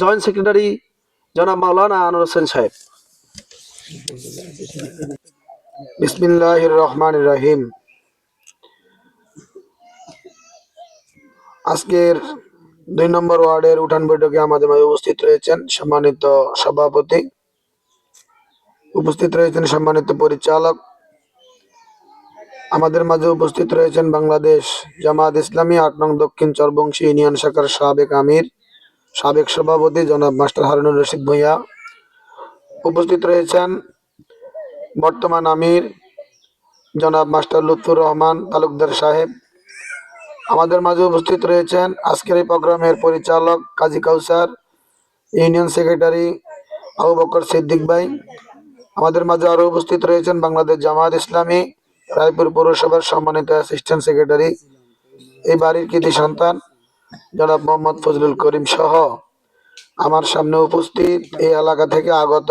Joint secretary জনাব মাওলানা আনোয়ার হোসেন সাহেব। বিসমিল্লাহির রহমানির রহিম। আজকের ২ নম্বর ওয়ার্ডের উঠান বৈঠকে আমাদের মাঝে উপস্থিত রয়েছেন সম্মানিত সভাপতি, উপস্থিত রয়েছেন সম্মানিত পরিচালক, আমাদের মাঝে উপস্থিত রয়েছেন বাংলাদেশ জামায়াত ইসলামী ৮ নং দক্ষিণ চরবংশী ইউনিয়ন শাখার সাবেক আমির, সাবেক সভাপতি জনাব মাস্টার হারুনুর রশিদ ভূঁইয়া, উপস্থিত রয়েছেন বর্তমান আমির জনাব মাস্টার লুৎফুর রহমান তালুকদার সাহেব। আমাদের মাঝে উপস্থিত রয়েছেন আজকের এই প্রোগ্রামের পরিচালক কাজী কাউসার, ইউনিয়ন সেক্রেটারি আবু বকর সিদ্দিক ভাই। আমাদের মাঝে আরো উপস্থিত রয়েছেন বাংলাদেশ জামায়াত ইসলামী রায়পুর পৌরসভার সম্মানিত অ্যাসিস্ট্যান্ট সেক্রেটারি, এই বাড়ির কৃতি সন্তান জনাব মোহাম্মদ ফজলুল করিম সহ আমার সামনে উপস্থিত এই এলাকা থেকে আগত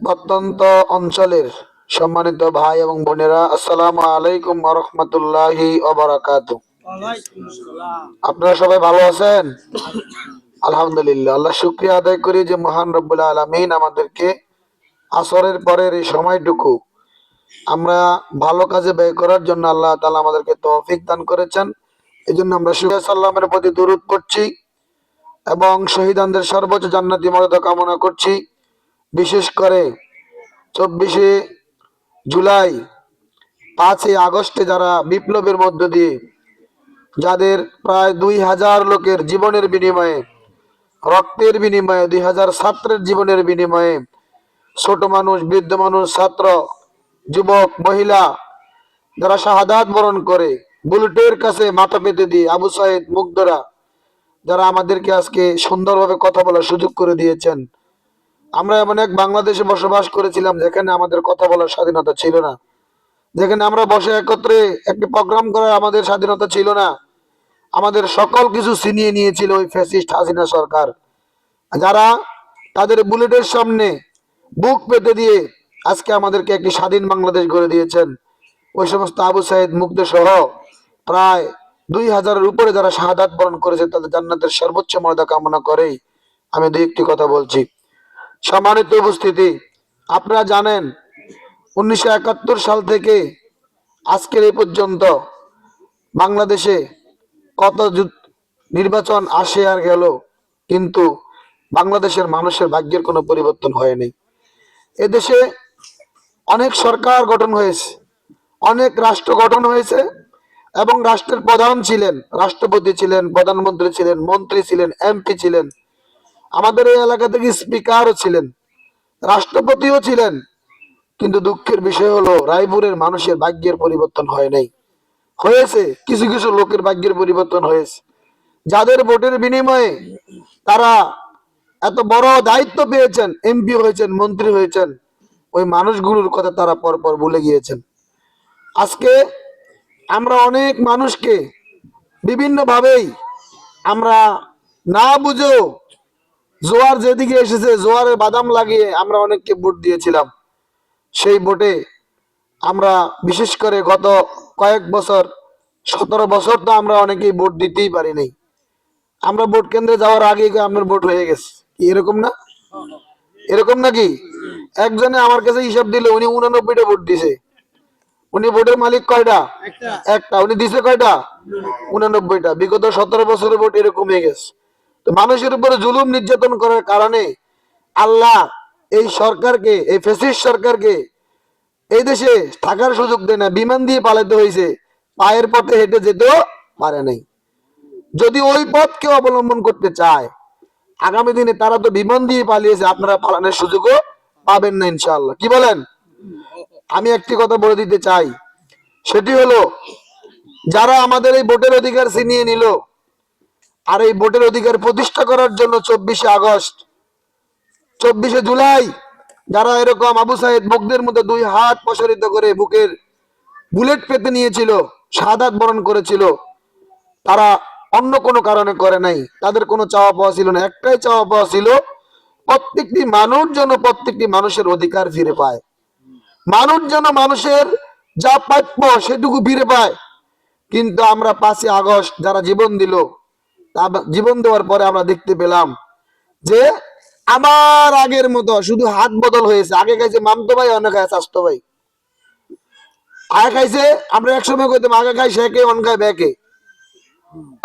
প্রত্যন্ত অঞ্চলের সম্মানিত ভাই এবং বোনেরা, আসসালামু আলাইকুম ওয়া রাহমাতুল্লাহি ওয়া বারাকাতুহু। আপনারা সবাই ভালো আছেন? আলহামদুলিল্লাহ, আল্লাহ শুকরিয়া আদায় করি যে মহান রব্বুল আলামিন আমাদেরকে আসরের পরের এই সময়টুকু আমরা ভালো কাজে ব্যয় করার জন্য আল্লাহ তাআলা আমাদেরকে তৌফিক দান করেছেন। এই জন্য আমরা শুকরিয়া সাল্লামের প্রতি দুরূদ করছি এবং শহীদানদের সর্বোচ্চ জান্নাতি মর্যাদা কামনা করছি। বিশেষ করে 24শে জুলাই, 5ই আগস্টে যারা বিপ্লবের মধ্য দিয়ে যাদের প্রায় 2000 লোকের জীবনের বিনিময়ে, রক্তের বিনিময়ে, 2000 ছাত্রের জীবনের বিনিময়ে, ছোট মানুষ, বৃদ্ধ মানুষ, ছাত্র, যুবক, মহিলা যারা শাহাদাত বরণ করে বুলেটের কাছে মাথা পেতে দিয়ে আবু সাইদ মুগ্ধরা যারা আমাদেরকে আজকে সুন্দরভাবে কথা বলার সুযোগ করে দিয়েছেন। আমরা এমন এক বাংলাদেশে বসবাস করেছিলাম যেখানে আমাদের কথা বলার স্বাধীনতা ছিল না, যেখানে আমরা বসে একত্রে একটি প্রোগ্রাম করার আমাদের স্বাধীনতা ছিল না। আমাদের সকল কিছু ছিনিয়ে নিয়েছিল ওই ফ্যাসিস্ট হাসিনা সরকার, যারা তাদের বুলেটের সামনে বুক পেতে দিয়ে আজকে আমাদেরকে একটি স্বাধীন বাংলাদেশ গড়ে দিয়েছেন। ওই সমস্ত আবু সাইদ মুগ্ধ সহ প্রায় 2000-এর উপরে যারা শাহাদাত বরণ করেছে তাদের জান্নাতের সর্বোচ্চ মর্যাদা কামনা করেই আমি দুই একটি কথা বলছি। সম্মানিত উপস্থিতি, আপনারা জানেন 1971 সাল থেকে আজকের এই পর্যন্ত বাংলাদেশে কত নির্বাচন আসে আর গেল, কিন্তু বাংলাদেশের মানুষের ভাগ্যের কোনো পরিবর্তন হয়নি। এদেশে অনেক সরকার গঠন হয়েছে, অনেক রাষ্ট্র গঠন হয়েছে এবং রাষ্ট্রের প্রধান ছিলেন, রাষ্ট্রপতি ছিলেন, প্রধানমন্ত্রী ছিলেন, মন্ত্রী ছিলেন, এমপি ছিলেন, আমাদের এই এলাকা থেকে স্পিকারও ছিলেন, রাষ্ট্রপতিও ছিলেন। কিন্তু দুঃখের বিষয় হলো রায়পুরের মানুষের ভাগ্যের পরিবর্তন হয় নাই। হয়েছে কিছু কিছু লোকের ভাগ্যের পরিবর্তন হয়েছে, যাদের ভোটের বিনিময়ে তারা এত বড় দায়িত্ব পেয়েছেন, এমপি হয়েছেন, মন্ত্রী হয়েছেন, ওই মানুষগুলোর কথা তারা পরপর ভুলে গিয়েছেন। আজকে আমরা অনেক মানুষকে বিভিন্ন ভাবেই আমরা না বুঝেও জোয়ার যেদিকে এসেছে জোয়ারে বাদাম লাগিয়ে আমরা অনেককে ভোট দিয়েছিলাম। সেই ভোটে আমরা বিশেষ করে গত কয়েক বছর, 17 বছর তো আমরা অনেকেই ভোট দিতেই পারি নাই। আমরা ভোট কেন্দ্রে যাওয়ার আগে আপনার ভোট হয়ে গেছে, কি এরকম না? এরকম নাকি? একজনে আমার কাছে হিসাব দিলে উনি 89টা ভোট দিছে। উনি ভোটের মালিক কয়টা? একটা। উনি দিছে কয়টা? 89টা। বিগত 17 বছরের ভোট এরকম হয়ে গেছে। তো মানুষের উপরে জুলুম নির্যাতন করার কারণে আল্লাহ এই সরকারকে, এই ফ্যাসিস্ট সরকারকে এই দেশে থাকার সুযোগ দেয় না, বিমান দিয়ে পালাতে হয়েছে, পায়ের পথে হেঁটে যেতেও পারে নাই। যদি ওই পথ কেউ অবলম্বন করতে চায় আগামী দিনে, তারা তো বিমান দিয়ে পালিয়েছে, আপনারা পালানোর সুযোগও পাবেন না ইনশাআল্লাহ। কি বলেন? আমি একটি কথা বলে দিতে চাই, সেটি হলো যারা আমাদের এই ভোটের অধিকার ছিনিয়ে নিল আর এই ভোটের অধিকার প্রতিষ্ঠা করার জন্য 24শে আগস্ট, 24শে জুলাই যারা এরকম আবু সাইদ মুগ্ধের মধ্যে 2 হাত প্রসারিত করে বুকের বুলেট পেতে নিয়েছিল, শাহাদাত বরণ করেছিল, তারা অন্য কোনো কারণে করে নাই। তাদের কোনো চাওয়া পাওয়া ছিল না, একটাই চাওয়া পাওয়া ছিল, প্রত্যেকটি মানুষ যেন প্রত্যেকটি মানুষের অধিকার ফিরে পায়, মানুষ যেন মানুষের যা প্রাপ্য সেটুকু ফিরে পায়। কিন্তু আমরা 5ই আগস্ট যারা জীবন দিল, জীবন দেওয়ার পরে আমরা দেখতে পেলাম যে আমার আগের মতো শুধু হাত বদল হয়েছে। আগে খাইছে মামতো ভাই, অনেক খায় স্বাস্থ্য ভাই। আগে খাইছে, আমরা একসময় কইতাম আগে খাই সে কে অন খায় ব্যাকে।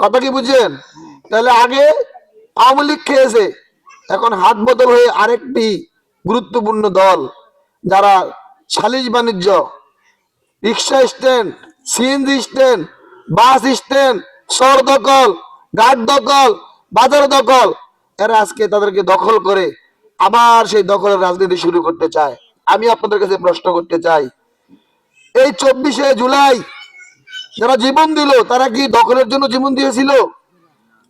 কথা কি বুঝছেন? তাহলে আগে আওয়ামী লীগ খেয়েছে, এখন হাত বদল হয়ে আরেকটি গুরুত্বপূর্ণ দল, যারা সালিশ বাণিজ্য, rickshaw stand, CNG stand, bus stand, সর দখল, ঘাট দখল, বাজার দখল, এরা আজকে তাদেরকে দখল করে আবার সেই দখলের রাজনীতি শুরু করতে চায়। আমি আপনাদের কাছে প্রশ্ন করতে চাই, এই 24শে জুলাই যারা জীবন দিল তারা কি দখলের জন্য জীবন দিয়েছিল?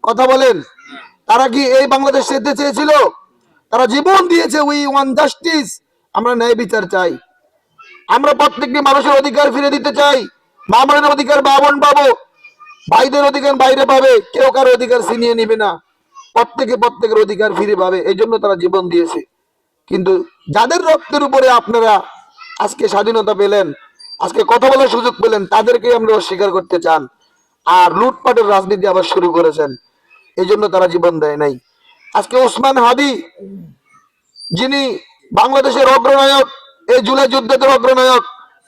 কথা বলেন। তারা কি এই বাংলাদেশ যেতে চেয়েছিল? তারা জীবন দিয়েছে। উই ওয়ান্ট জাস্টিস, আমরা ন্যায় বিচার চাই। আমরা প্রত্যেকটি মানুষের অধিকার ফিরে দিতে চাই। মা বোনের অধিকার মা বোন পাবো, ভাইদের অধিকার বাইরে পাবে, কেউ কারো অধিকার ছিনিয়ে নিবে না, প্রত্যেকের অধিকার ফিরে পাবে। এই জন্য তারা জীবন দিয়েছে। কিন্তু যাদের রক্তের উপরে আপনারা আজকে স্বাধীনতা পেলেন, আজকে কথা বলার সুযোগ পেলেন, তাদেরকে আমরা অস্বীকার করতে চান আর লুটপাটের রাজনীতি আবার শুরু করেছেন। এই জন্য তারা জীবন দেয় নাই। আজকে ওসমান হাদি, যিনি বাংলাদেশের অগ্রনায়ক, এই জুলাই যুদ্ধের অগ্রনায়ক,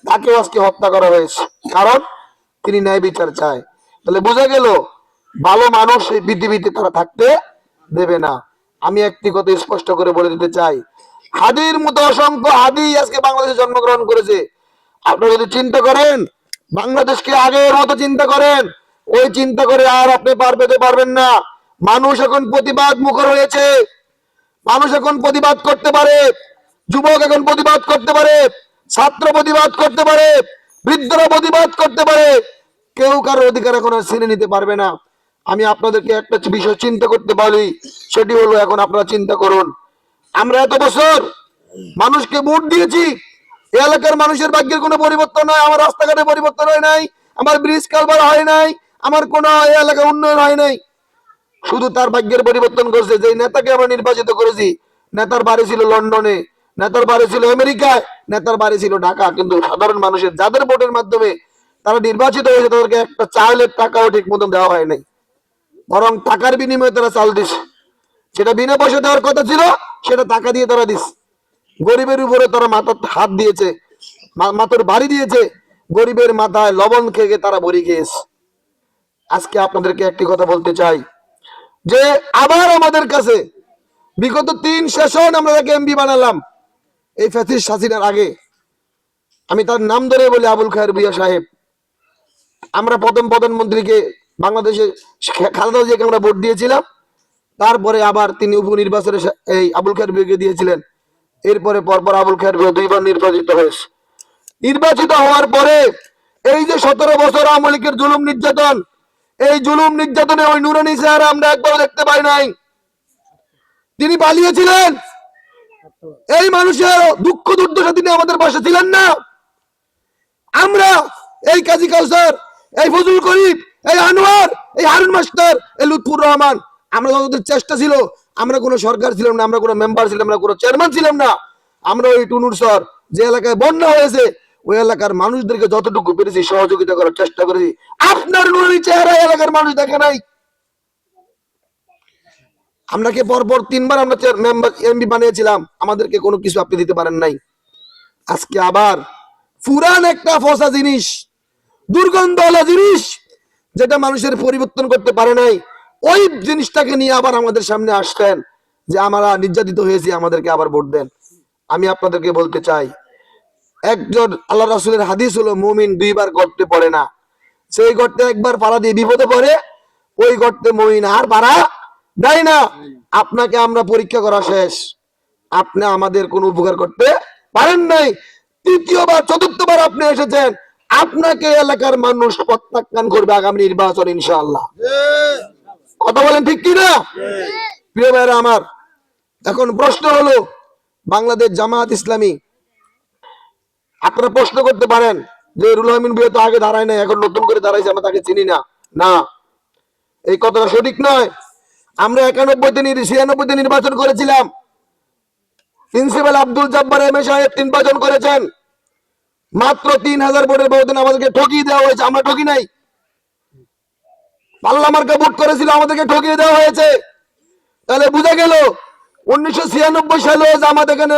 তাকেও আজকে হত্যা করা হয়েছে, কারণ তিনি ন্যায় বিচার চায়। তাহলে বোঝা গেল ভালো মানুষ এই পৃথিবীতে তারা থাকতে দেবে না। আমি একটি কথা স্পষ্ট করে বলে দিতে চাই, হাদির মতো অসংখ্য হাদি আজকে বাংলাদেশে জন্মগ্রহণ করেছে। আপনারা যদি চিন্তা করেন, বাংলাদেশকে আগের মতো চিন্তা করেন, ওই চিন্তা করে আর আপনি পার পেতে পারবেন না। মানুষ এখন প্রতিবাদ মুখর হয়েছে, মানুষ এখন প্রতিবাদ করতে পারে, যুবক এখন প্রতিবাদ করতে পারে, ছাত্র প্রতিবাদ করতে পারে, বৃদ্ধরা প্রতিবাদ করতে পারে। কেউ কারোর অধিকার এখন আর ছিনে নিতে পারবে না। আমি আপনাদেরকে একটা বিষয় চিন্তা করতে পারি, সেটি হলো এখন আপনারা চিন্তা করুন, আমরা এত বছর মানুষকে ভোট দিয়েছি, এই এলাকার মানুষের ভাগ্যের কোনো পরিবর্তন হয়, আমার রাস্তাঘাটে পরিবর্তন হয় নাই, আমার ব্রিজ কালভার হয় নাই, আমার কোনো এই এলাকায় উন্নয়ন হয় নাই। শুধু তার ভাগ্যের পরিবর্তন করছে যে নেতাকে আমরা নির্বাচিত করেছি, নেতার বাড়ি ছিল লন্ডনে, নেতার বাড়ি ছিল আমেরিকায়, নেতার বাড়ি ছিল ঢাকা, কিন্তু সাধারণ মানুষের যাদের ভোটের মাধ্যমে তারা নির্বাচিত হয়েছে তাদেরকে একটা চাউলের টাকাও ঠিক মতন দেওয়া হয় নাই, বরং টাকার বিনিময়ে তারা চাল দিছে। সেটা বিনা পয়সা দেওয়ার কথা ছিল, সেটা টাকা দিয়ে তারা দিস। গরিবের উপরে তারা মাথার হাত দিয়েছে, মাথার বাড়ি দিয়েছে, গরিবের মাথায় লবণ খেয়ে তারা বড়ি খেয়েছে। আজকে আপনাদেরকে একটি কথা বলতে চাই, যে আবার আমাদের কাছে বিগত 3 সেশন আমরা তাকে এমপি বানালাম, এই ফ্যাসিস্ট হাসিনার আগে। আমি তার নাম ধরে বলি, আবুল খায়ের ভূঁইয়া সাহেব। আমরা প্রথম প্রধানমন্ত্রীকে বাংলাদেশে খালেদা জিয়াকে আমরা ভোট দিয়েছিলাম, তারপরে আবার তিনি উপনির্বাচনে এই আবুল খায়ের ভূঁইয়াকে দিয়েছিলেন। এরপরে পরপর আবুল খায়ের ভূঁইয়া 2বার নির্বাচিত হয়েছে। নির্বাচিত হওয়ার পরে এই যে 17 বছর আওয়ামী লীগের জুলুম নির্যাতন, এই জুলুম নির্যাতনে ওই নুরানি চেহারা আমরা একবারও দেখতে পাই নাই। তিনি পালিয়েছিলেন, এই মানুষের দুঃখ দুর্দশা তিনি আমাদের পাশে ছিলেন না। আমরা এই কাজী কাউসার, এই ফজলুল করিম, এই আনোয়ার, এই হারুন মাস্টার, এই লুৎফুর রহমান, আমরা যতদের চেষ্টা ছিল, আমরা কোনো সরকার ছিলাম না, আমরা কোনো মেম্বার ছিলাম না, কোনো চেয়ারম্যান ছিলাম না। আমরা ওই টুনুর স্যার যে এলাকায় বন্যা হয়েছে, ওই এলাকার মানুষদেরকে যতটুকু পেরেছি সহযোগিতা করার চেষ্টা করেছি। আপনার নুরানি চেহারা এলাকার মানুষ দেখে নাই। আপনাকে পরপর 3বার আমরা মেম্বার এমপি বানিয়েছিলাম, আমাদেরকে কোনো কিছু আপনি দিতে পারেন নাই। আজকে আবার পুরান একটা ফসা জিনিস, দুর্গন্ধওয়ালা জিনিস, যেটা মানুষের পরিবর্তন করতে পারে নাই, ওই জিনিসটাকে নিয়ে আবার আমাদের সামনে আসতেন যে আমরা নির্যাতিত হয়েছি, আমাদেরকে আবার ভোট দেন। আমি আপনাদেরকে বলতে চাই, একজন আল্লাহ রাসূলের হাদিস হলো, মুমিন 2বার গর্তে পড়ে না। সেই গর্তে একবার পাড়া দিয়ে বিপদে পড়ে, ওই গর্তে মুমিন আর পাড়া দেয় না। আপনাকে আমরা পরীক্ষা করা শেষ, আপনি আমাদের কোনো উপকার করতে পারেন নাই। 3য়বার 4থবার আপনি এসেছেন, আপনাকে এলাকার মানুষ প্রত্যাখ্যান করবে আগামী নির্বাচন ইনশাআল্লাহ। কথা বলেন ঠিক কি না? প্রিয় ভাইরা আমার, এখন প্রশ্ন হলো, বাংলাদেশ জামাত ইসলামী, আপনারা প্রশ্ন করতে পারেন যে রুহুল আমিন ভূঁইয়া তো আগে দাঁড়ায় নাই, এখন নতুন করে দাঁড়াইছে, আমরা তাকে চিনি না। না, এই কথাটা সঠিক নয়। আমরা 91তে 96তে নির্বাচন করেছিলাম, principal Abdul Jabbar M A সাহেব নির্বাচন করেছেন, মাত্র 3000 ভোটের ব্যবধানে আমাদেরকে ঠকিয়ে দেওয়া হয়েছে। আমরা ঠকি নাই, পাল্লা মার্কা ভোট করেছিল, আমাদেরকে ঠকিয়ে দেওয়া হয়েছে। তাহলে বোঝা গেল 1996 সালেও জামাত এখানে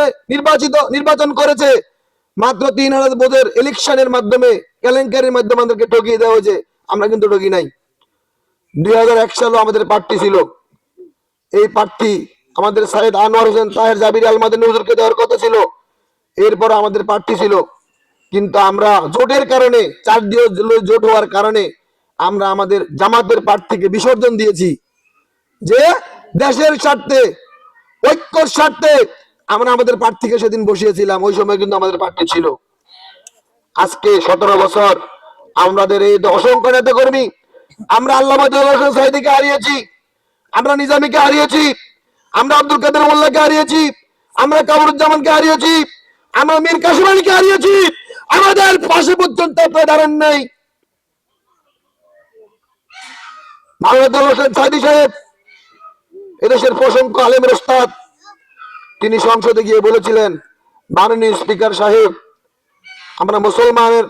নির্বাচন করেছে, মাত্র 3000 ভোটের ইলেকশনের মাধ্যমে, কেলেঙ্কারির মাধ্যমে আমাদেরকে ঠকিয়ে দেওয়া হয়েছে। আমরা কিন্তু ঠকি নাই। 2001 সালেও আমাদের প্রার্থী ছিল, এই প্রার্থী আমাদের সাইদ আনোয়ার হোসেন তাহের জাবির আল মাদানী হুজুরকে দেওয়ার কথা ছিল, এরপর আমাদের প্রার্থী ছিল। কিন্তু আমরা জোটের কারণে, 4 দলীয় জোট হওয়ার কারণে আমরা আমাদের জামাতের প্রার্থীকে বিসর্জন দিয়েছি। যে দেশের স্বার্থে, ঐক্যর স্বার্থে আমরা আমাদের প্রার্থীকে সেদিন বসিয়েছিলাম, ওই সময় কিন্তু আমাদের প্রার্থী ছিল। আজকে 17 বছর আমাদের এই অসংখ্য নেতা কর্মী, আমরা আল্লামা জালাল সাইদিকে হারিয়েছি, আমরা নিজামীকে হারিয়েছি, আমরা আব্দুল কাদের মোল্লাকে হারিয়েছি, আমরা কামরুজ্জামানকে হারিয়েছি, আমরা মীর কাসিম আলীকে হারিয়েছি। আমাদের পাশে পর্যন্ত আপনারা দাঁড়ান নাই। মাওলানা হোসেন সাইদি সাহেব এদেশের প্রশংস আলেমের ওস্তাদ, তিনি সংসদে গিয়ে বলেছিলেন, মাননীয় স্পিকার সাহেব, আমরা মুসলমানের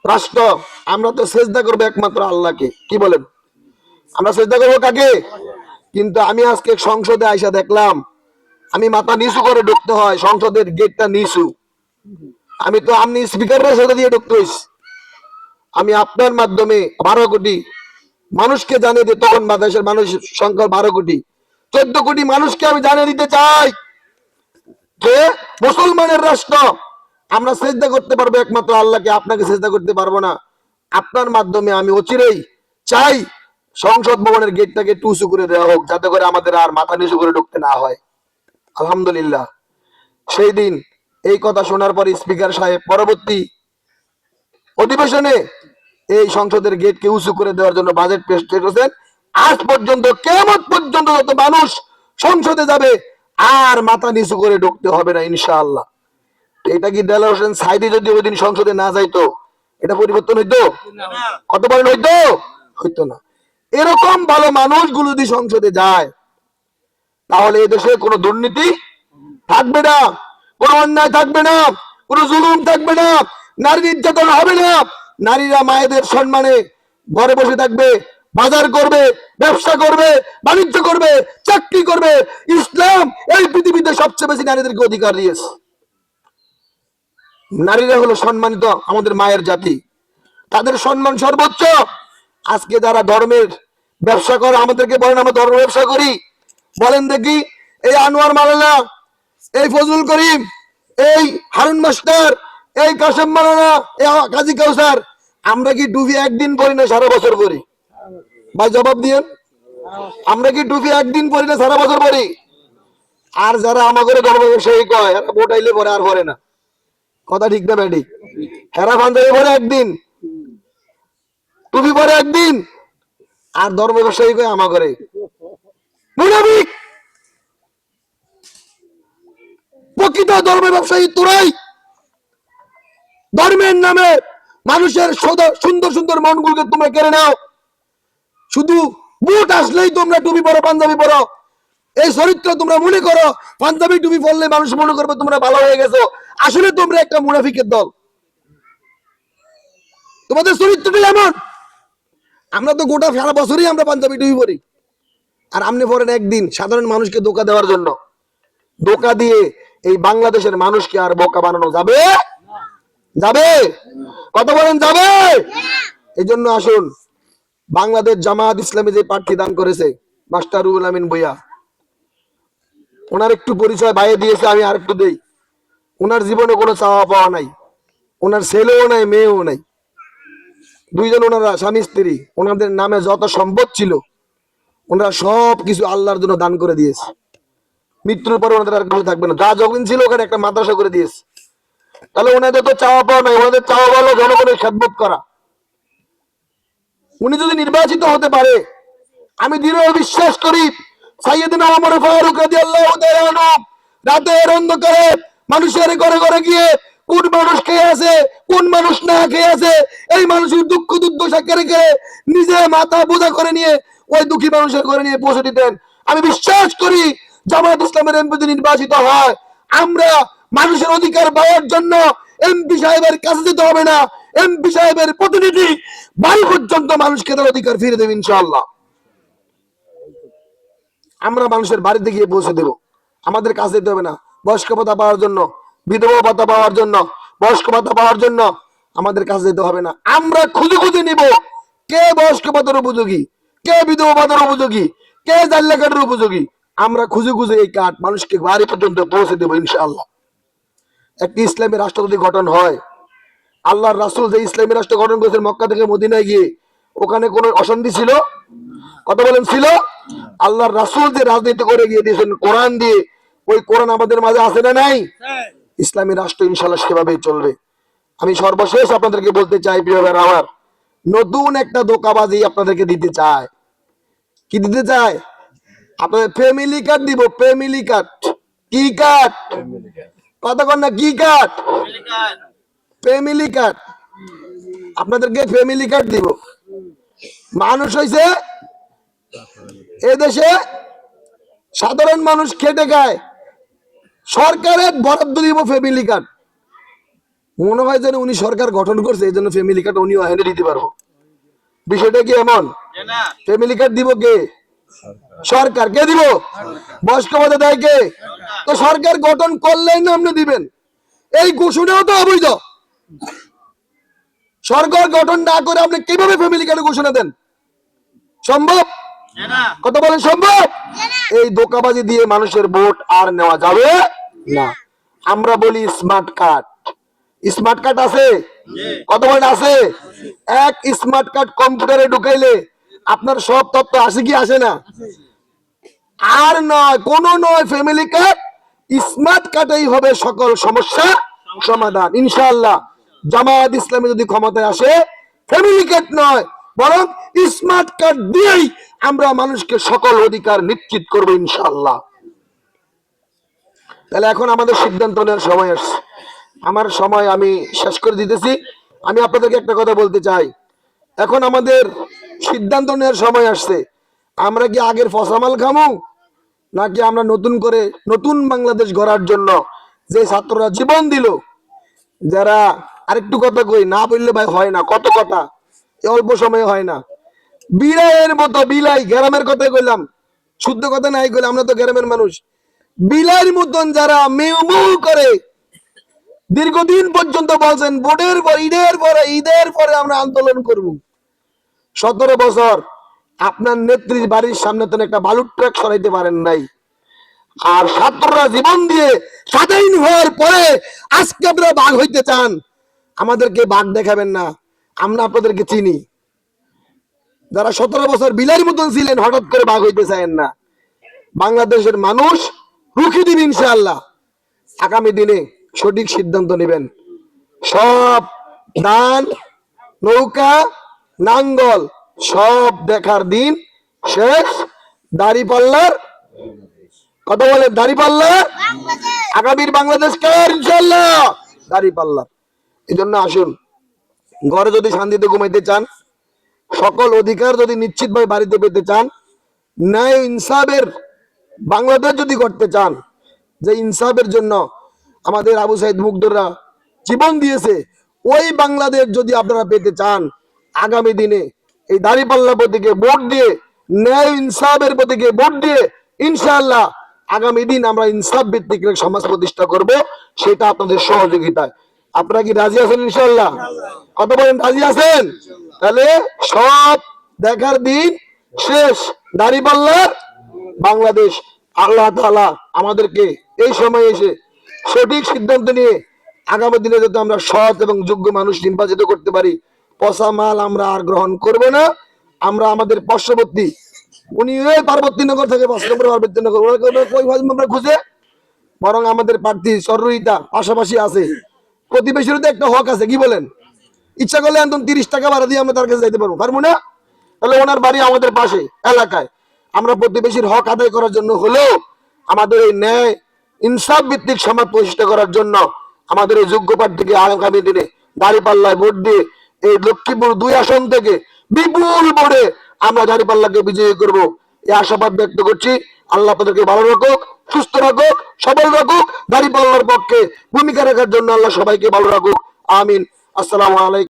রাষ্ট্র, আমরা তো সেজদা করবো একমাত্র আল্লাহকে। কি বলেন? আমরা সেজদা করবো কাকে? কিন্তু আমি আজকে সংসদে আইসা দেখলাম, আমি মাথা নিচু করে ঢুকতে হয়, সংসদের গেটটা নিচু। আমি তো আপনি স্পিকারের সাথে দিয়ে ঢুকতে হইস। আমি আপনার মাধ্যমে 12 কোটি মানুষকে জানিয়ে দিই, তখন বাংলাদেশের মানুষ সংখ্যা 12 কোটি, 14 কোটি মানুষকে আমি জানিয়ে দিতে চাই যে মুসলমানের রাষ্ট্র, আমরা সেজদা করতে পারবো একমাত্র আল্লাহকে, আপনাকে সেজদা করতে পারবো না। আপনার মাধ্যমে আমি অচিরেই চাই সংসদ ভবনের গেটটাকে টুসু করে দেওয়া হোক, যাতে করে আমাদের আর মাথা নিচু করে ঢুকতে না হয়। আলহামদুলিল্লাহ, সেই দিন এই কথা শোনার পর স্পিকার সাহেব পরবর্তী অধিবেশনে এই সংসদের গেটকে উঁচু করে দেওয়ার জন্য বাজেট পেশ করেছেন। আজ পর্যন্ত, কিয়ামত পর্যন্ত যত মানুষ সংসদে যাবে আর মাথা নিচু করে ঢুকতে হবে না ইনশাআল্লাহ। এটা কি দেলাওয়ার হোসেন সাইদি যদি ওই দিন সংসদে না যাইতো, এটা পরিবর্তন হইতো? কত বলেন হইতো? হইতো না। এরকম ভালো মানুষগুলো যদি সংসদে যায়, তাহলে এদেশে কোনো দুর্নীতি থাকবে না, কোনো অন্যায় থাকবে না, কোনো জুলুম থাকবে না, নারী নির্যাতন হবে না। নারীরা মায়েদের সম্মানে ঘরে বসে থাকবে, বাজার করবে, ব্যবসা করবে, বাণিজ্য করবে, চাকরি করবে। ইসলাম এই পৃথিবীতে সবচেয়ে বেশি নারীদেরকে অধিকার দিয়েছে। নারীরা হলো সম্মানিত আমাদের মায়ের জাতি, তাদের সম্মান সর্বোচ্চ। আজকে যারা ধর্মের ব্যবসা করে আমাদেরকে বলেন আমরা ধর্ম ব্যবসা করি, বলেন দেখি, এই আনোয়ার মাওলানা, এই ফজলুল করিম, এই হারুন মাস্টার, এই কাসেম মাওলানা, এই কাজী কাউসার, আমরা কি টুপি একদিন পরি না সারা বছর পরি? ভাই জবাব দিয়েন, আমরা কি টুপি একদিন পরি না সারা বছর পরি? আর যারা আমাদের ধর্ম ব্যবসায়ী কয়, ভোট আইলে পরে আর পরে না। কথা ঠিক না ব্যাডি? হেরা পাঞ্জাবি পরে একদিন, টুপি পরে একদিন, আর ধর্ম ব্যবসায়ী কয় আমা করে। মুনাফিক! প্রকৃত ধর্ম ব্যবসায়ী তোরাই। ধর্মের নামে মানুষের সুন্দর সুন্দর মনগুলোকে তোমরা কেড়ে নাও। শুধু ভোট আসলেই তোমরা টুপি পরো, পাঞ্জাবি পরো, এই চরিত্র তোমরা মনে করো। পাঞ্জাবি টুপি পরলে মানুষ মনে করবে তোমরা ভালো হয়ে গেছো। আসলে তোমরা একটা মুনাফিকের দল, তোমাদের চরিত্রটা এমন। আমরা তো গোটা সারা বছরই আমরা পাঞ্জাবি টুপি পরি, আর আপনি পরেন একদিন সাধারণ মানুষকে ধোকা দেওয়ার জন্য। ধোকা দিয়ে এই বাংলাদেশের মানুষকে আর বোকা বানানো যাবে? যাবে? কথা বলেন, যাবে? এই জন্য আসুন, বাংলাদেশ জামাত ইসলামী যে প্রার্থী দান করেছে মাস্টার রুহুল আমিন ভূঁইয়া, ওনার একটু পরিচয় বাইরে দিয়েছে, আমি আর একটু দেই। ওনার জীবনে কোনো চাওয়া পাওয়া নাই, ওনার ছেলেও নাই, মেয়েও নাই, দুইজন ওনারা স্বামী স্ত্রী। ওনাদের নামে যত সম্পদ ছিল ওনারা সব কিছু আল্লাহর জন্য দান করে দিয়েছে। মৃত্যুর পরে ওনাদের আর কিছু থাকবে না, যা যখন ছিল ওখানে একটা মাদ্রাসা করে দিয়েছে। তাহলে ওনাদের তো চাওয়া পাওয়া নাই, ওনাদের চাওয়া পাওয়া জনগণের খেদমত করা। উনি যদি নির্বাচিত হতে পারে, আমি দৃঢ় বিশ্বাস করি সাইয়েদনা ওমর ফারুক রাদিয়াল্লাহু তাআলা আনহু রাতের অন্ধকারে মানুষের ঘরে ঘরে গিয়ে কোন মানুষ খেয়ে আছে, কোন মানুষ না খেয়ে আছে, এই মানুষের দুঃখ দুর্দশা কেড়ে কেড়ে নিজে মাথা বোঝা করে নিয়ে ওই দুঃখী মানুষের ঘরে নিয়ে পৌঁছে দিতেন। আমি বিশ্বাস করি জামায়াত ইসলামের এমপি যদি নির্বাচিত হয়, আমরা মানুষের অধিকার পাওয়ার জন্য এমপি সাহেবের কাছে যেতে হবে না, এমপি সাহেবের প্রতিনিধি বাড়ি পর্যন্ত মানুষকে তার অধিকার ফিরে দেবে ইনশাআল্লাহ। আমরা মানুষের বাড়িতে গিয়ে পৌঁছে দেব। আমাদের কাছে যেতে হবে না। বয়স্ক ভাতা পাওয়ার জন্য, বিধবা ভাতা পাওয়ার জন্য, বয়স্ক ভাতা পাওয়ার জন্য আমাদের কাছে যেতে হবে না। আমরা খুঁজে খুঁজে নিব কে বয়স্ক ভাতার উপযোগী, কে বিধবা ভাতার উপযোগী, কে জাল্লা কার্ডের উপযোগী। আমরা খুঁজে খুঁজে এই কার্ড মানুষকে বাড়ি পর্যন্ত পৌঁছে দেবো ইনশাআল্লাহ। একটি ইসলামী রাষ্ট্র যদি গঠন হয়, আল্লাহর রাসূল যে ইসলামী রাষ্ট্র গঠন করেছেন মক্কা থেকে মদিনায় গিয়ে, ওখানে কোনো অশান্তি ছিল? কথা বলেন, ছিল? আল্লাহর রাসূল যে রাজনীতি করে গিয়ে দিয়েছেন কোরআন দিয়ে, ওই কোরআন আমাদের মাঝে আছে না নাই? ইসলামী রাষ্ট্র ইনশাআল্লাহ সেভাবেই চলবে। আমি সর্বশেষ আপনাদেরকে বলতে চাই, প্রিয় ভাইরা আমার, নতুন একটা ধোঁকাবাজি আপনাদেরকে দিতে চাই। কি দিতে চাই? আপনাদের ফ্যামিলি কার্ড দিব। Family card. কি কার্ড? কথা কন না, কি কার্ড? Family card. আপনাদেরকে ফ্যামিলি কার্ড দিব। মানুষ হইছে এদেশে সাধারণ মানুষ খেটে খায়, সরকারের বরাদ্দ দিব ফ্যামিলি কার্ড। মনে হয় যেন উনি সরকার গঠন করছে, এই জন্য ফ্যামিলি কার্ড উনিও এনে দিতে পারবো। বিষয়টা কি এমন? ফ্যামিলি কার্ড দিব কে? সরকার। কে দিব? বয়স্ক ভাতা দেয় কে? তো সরকার গঠন করলেই না আপনি দিবেন? এই ঘোষণাও তো অবৈধ। সরকার গঠন না করে আপনি কিভাবে ফ্যামিলি কার্ডে ঘোষণা দেন? সম্ভব? কথা বলেন, সম্ভব? এই ধোঁকাবাজি দিয়ে মানুষের ভোট আর নেওয়া যাবে না। আমরা বলি স্মার্ট কার্ড। স্মার্ট কার্ড আছে? কত বলেন আছে? এক স্মার্ট কার্ড কম্পিউটারে ঢুকাইলে আপনার সব তথ্য আসে কি আসে না? আর নয়, কোন নয়, ফ্যামিলি কার্ড, স্মার্ট কার্ডেই হবে সকল সমস্যা সমাধান ইনশাআল্লাহ। জামায়াত ইসলামী যদি ক্ষমতায় আসে, ফ্যামিলি কার্ড নয় বরং স্মার্ট কার্ড দিয়েই আমরা মানুষকে সকল অধিকার নিশ্চিত করব ইনশাআল্লাহ। তাহলে এখন আমাদের সিদ্ধান্ত নেওয়ার সময় আসছে। আমার সময় আমি শেষ করে দিতেছি। আমি আপনাদেরকে একটা কথা বলতে চাই, এখন আমাদের সিদ্ধান্ত নেওয়ার সময় আসছে। আমরা কি আগের ফসামাল খামু, নাকি আমরা নতুন করে নতুন বাংলাদেশ গড়ার জন্য যে ছাত্ররা জীবন দিল, যারা, আরেকটু কথা কই, না বললে ভাই হয় না, কত কথা অল্প সময়ে হয় না। বিলাইয়ের মতো, বিলাই, গ্রামের কথাই কইলাম, শুদ্ধ কথা নাই কইলাম, আমরা তো গ্রামের মানুষ। বিলাইয়ের মতন যারা মেউ মেউ করে দীর্ঘদিন পর্যন্ত বলছেন ভোটের পর, ঈদের পরে আমরা আন্দোলন করব। 17 বছর আপনার নেত্রীর বাড়ির সামনে তো একটা বালুর ট্রাক সরাইতে পারেন নাই। আর ছাত্ররা জীবন দিয়ে স্বাধীন হওয়ার পরে আজকে আপনারা বাঘ হইতে চান, আমাদেরকে বাঘ দেখাবেন না। আমরা আপনাদেরকে চিনি। যারা 17 বছর বিলাইয়ের মতন ছিলেন, হঠাৎ করে বাঘ হইতে চান না। বাংলাদেশের মানুষ রুখে দিন ইনশাআল্লাহ। আগামী দিনে সঠিক সিদ্ধান্ত নেবেন। সব দান, নৌকা, নাঙ্গল সব দেখার দিন শেষ। দাঁড়িপাল্লার, কথা বলে, দাঁড়িপাল্লার আগামীর বাংলাদেশ কার? ইনশাআল্লাহ দাঁড়িপাল্লার। এই জন্য আসুন, ঘরে যদি শান্তিতে ঘুমাইতে চান, সকল অধিকার যদি নিশ্চিতভাবে বাড়িতে পেতে চান, ন্যায় ইনসাফের বাংলাদেশ যদি করতে চান, যে ইনসাফের জন্য আমাদের আবু সাইদ মুগ্ধরা জীবন দিয়েছে, ওই বাংলাদেশ যদি আপনারা পেতে চান, আগামী দিনে এই দাঁড়িপাল্লা প্রতীকে ভোট দিয়ে, ন্যায় ইনসাফের প্রতীকে ভোট দিয়ে ইনশাআল্লাহ আগামী দিন আমরা ইনসাফ ভিত্তিক সমাজ প্রতিষ্ঠা করব, সেটা আপনাদের সহযোগিতায়। আপনারা কি রাজি আছেন ইনশাআল্লাহ? কত বলেন, রাজি আছেন? তাহলে সব দেখার দিন শেষ। দাঁড়িপাল্লার বাংলাদেশ। আল্লাহ তাআলা আমাদেরকে এই সময় এসে সঠিক সিদ্ধান্ত নিয়ে আগামী দিনে যাতে আমরা সৎ এবং যোগ্য মানুষ নির্বাচিত করতে পারি। পচা মাল আমরা আর গ্রহণ করব না। আমরা আমাদের পার্শ্ববর্তী, উনি ওই পার্বতীনগর থেকে 5 নম্বর পার্বতীনগর, আমরা খুঁজে, বরং আমাদের প্রার্থী সররুহিতা পাশাপাশি আছে, প্রতিবেশীরও তো একটা হক আছে। কি বলেন? ইচ্ছা করলে একদম 30 টাকা ভাড়া দিয়ে আমরা তার কাছে যাইতে পারবো, পারবো না? তাহলে ওনার বাড়ি আমাদের পাশে এলাকায়। আমরা প্রতিবেশীর হক আদায় করার জন্য হলেও আমাদের এই ন্যায় ইনসাফ ভিত্তিক সমাজ প্রতিষ্ঠা করার জন্য আমাদের এই যোগ্য প্রার্থীকে আগামী দিনে দাঁড়িপাল্লায় ভোট দিয়ে এই লক্ষ্মীপুর 2 আসন থেকে বিপুল ভোটে আমরা দাঁড়িপাল্লাকে বিজয়ী করব, এই আশাবাদ ব্যক্ত করছি। আল্লাহ আপনাদেরকে ভালো রাখুক, সুস্থ রাখুক, সবল রাখুক। দাঁড়িপাল্লার পক্ষে ভূমিকা রাখার জন্য আল্লাহ সবাইকে ভালো রাখুক। আমিন। আসসালামু আলাইকুম।